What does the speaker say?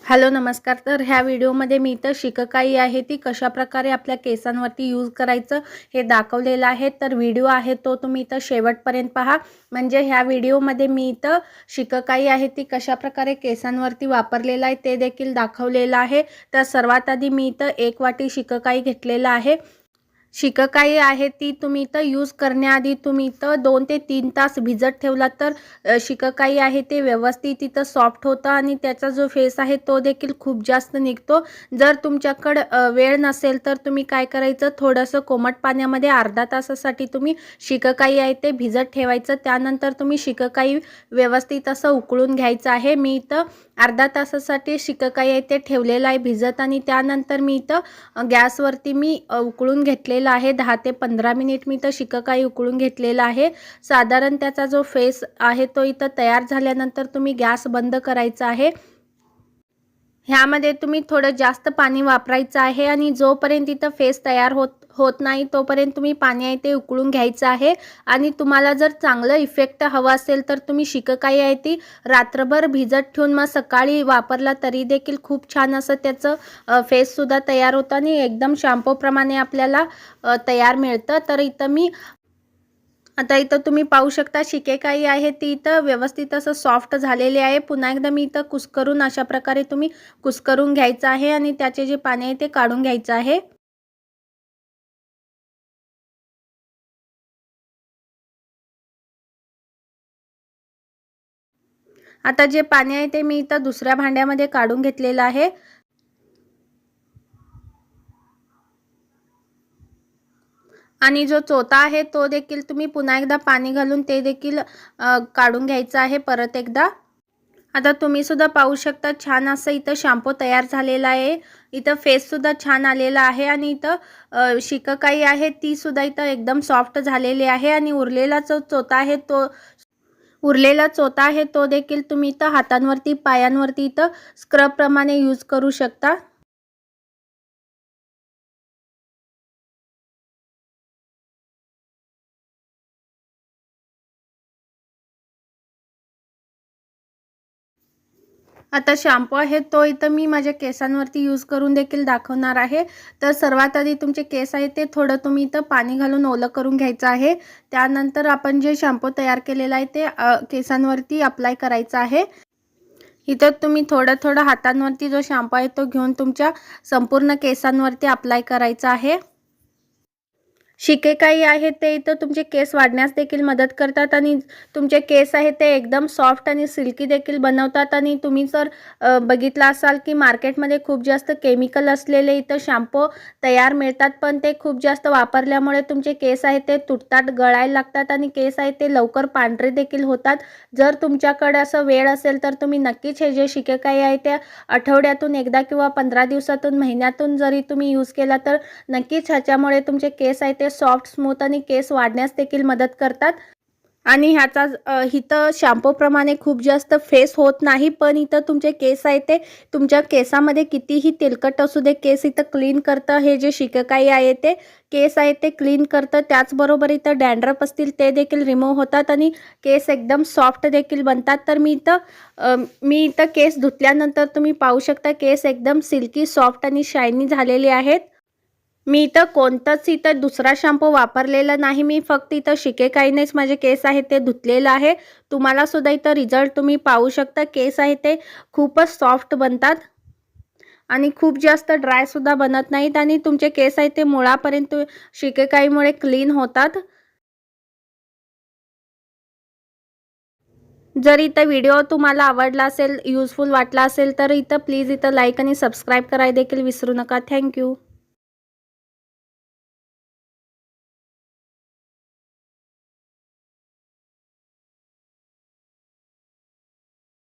Hello नमस्कार। तर ह्या व्हिडिओमध्ये मी इथं शिककाई आहे ती कशाप्रकारे आपल्या केसांवरती यूज करायचं हे दाखवलेलं आहे। तर व्हिडिओ आहे तो तुम्ही इथं शेवटपर्यंत पहा। म्हणजे ह्या व्हिडिओमध्ये मी इथं शिककाई आहे ती कशाप्रकारे केसांवरती वापरलेला आहे ते देखील दाखवलेलं आहे। तर सर्वात आधी मी इथं 1 वाटी शिककाई घेतलेला आहे। शिककाई आहे ती तुम्ही इथं यूज करण्याआधी तुम्ही इथं 2 ते 3 तास भिजत ठेवलात तर शिककाई आहे ते व्यवस्थित इथं सॉफ्ट होतं आणि त्याचा जो फेस आहे तो देखील खूप जास्त निघतो। जर तुमच्याकडे वेळ नसेल तर तुम्ही काय करायचं, थोडंसं कोमट पाण्यामध्ये अर्धा तासासाठी तुम्ही शिककाई आहे ते भिजत ठेवायचं। त्यानंतर तुम्ही शिककाई व्यवस्थित असं उकळून घ्यायचं आहे। मी इथं अर्धा तासासाठी शिककाई आहे ते ठेवलेलं आहे भिजत आणि त्यानंतर मी इथं गॅसवरती मी उकळून घेतलेलं आहे। 10 ते 15 मिनिट मी इथं शिककाई उकळून घेतलेला आहे। साधारण त्याचा जो फेस आहे तो इथं तयार झाल्यानंतर तुम्ही गॅस बंद करायचा आहे। ह्यामध्ये तुम्ही थोडं जास्त पाणी वापरायचं आहे आणि जोपर्यंत इथं फेस तयार होत नाही तोपर्यंत तुम्ही पाणी आहे ते उकळून घ्यायचं आहे। आणि तुम्हाला जर चांगलं इफेक्ट हवा असेल तर तुम्ही शिककाई आहे ती रात्रभर भिजत ठेवून मग सकाळी वापरला तरी देखील खूप छान असं त्याचं फेससुद्धा तयार होतं आणि एकदम शॅम्पूप्रमाणे आपल्याला तयार मिळतं। तर इथं तुम्ही पाहू शकता शिकेकाई आहे ती इथं व्यवस्थित असं सॉफ्ट झालेले आहे। पुन्हा एकदा मी इथं कुस्करून अशा प्रकारे तुम्ही कुस्करून घ्यायचं आहे आणि त्याचे जे पाणी आहे ते काढून घ्यायचं आहे। आता जे पाणी आहे ते मी इथं दुसऱ्या भांड्यामध्ये काढून घेतलेलं आहे आणि जो चोथा आहे तो देखील तुम्ही पुन्हा एकदा पाणी घालून ते देखील काढून घ्यायचं आहे परत एकदा। आता तुम्ही सुद्धा पाहू शकता छान असं इथं शॅम्पू तयार झालेला आहे। इथं फेस सुद्धा छान आलेला आहे आणि इथं शिककाई आहे ती सुद्धा इथं एकदम सॉफ्ट झालेली आहे आणि उरलेला चोथा आहे तो देखील तुम्ही इथं हातांवरती पायांवरती इथं स्क्रब प्रमाणे यूज करू शकता। आता शॅम्पू आहे तो इथं मी माझ्या केसांवरती यूज करून देखील दाखवणार आहे। तर सर्वात आधी तुमचे केस आहे ते थोडं तुम्ही इथं पाणी घालून ओलं करून घ्यायचं आहे। त्यानंतर आपण जे शॅम्पू तयार केलेला आहे ते केसांवरती अप्लाय करायचं आहे। इथं तुम्ही थोडं हातांवरती जो शॅम्पू आहे तो घेऊन तुमच्या संपूर्ण केसांवरती अप्लाय करायचा आहे। शिकेकाई आहे ते इथं तुमचे केस वाढण्यास देखील मदत करतात आणि तुमचे केस आहे ते एकदम सॉफ्ट आणि सिल्की देखील बनवतात। आणि तुम्ही जर बघितलं असाल की मार्केटमध्ये खूप जास्त केमिकल असलेले इथं शॅम्पू तयार मिळतात, पण ते खूप जास्त वापरल्यामुळे तुमचे केस आहे ते तुटतात, गळायला लागतात आणि केस आहे ते लवकर पांढरे देखील होतात। जर तुमच्याकडे असं वेळ असेल तर तुम्ही नक्कीच हे जे शिकेकाई आहे ते आठवड्यातून एकदा किंवा 15 दिवसातून, महिन्यातून जरी तुम्ही यूज केला तर नक्कीच ह्याच्यामुळे तुमचे केस आहे ते सॉफ्ट, स्मूथ आणि केस वाढण्यास देखील मदत करतात। आणि ह्याचा इथं शॅम्पू प्रमाणे खूप जास्त फेस होत नाही, पण इथं तुमचे केस आहे ते तुमच्या केसामध्ये कितीही तेलकट असू दे केस इथं क्लीन करतं। हे जे शिकेकाई आहे ते केस आहे ते क्लीन करतं। त्याचबरोबर इथं डॅन्ड्रफ असतील ते देखील रिमूव्ह होतात आणि केस एकदम सॉफ्ट देखील बनतात। तर मी इथं केस धुतल्यानंतर तुम्ही पाहू शकता केस एकदम सिल्की, सॉफ्ट आणि शायनी झालेले आहेत। मी इथं कोणताच इथं दुसरा शॅम्पू वापरलेला नाही, मी फक्त इथं शिकेकाईनेच माझे केस आहे ते धुतलेलं आहे। तुम्हाला सुद्धा इथं रिझल्ट तुम्ही पाहू शकता, केस आहे ते खूपच सॉफ्ट बनतात आणि खूप जास्त ड्राय सुद्धा बनत नाहीत आणि तुमचे केस आहे ते मुळापर्यंत शिकेकाईमुळे क्लीन होतात। जर इथं व्हिडिओ तुम्हाला आवडला असेल, युजफुल वाटला असेल तर इथं प्लीज इथं लाईक आणि सबस्क्राईब करायला देखील विसरू नका। थँक्यू।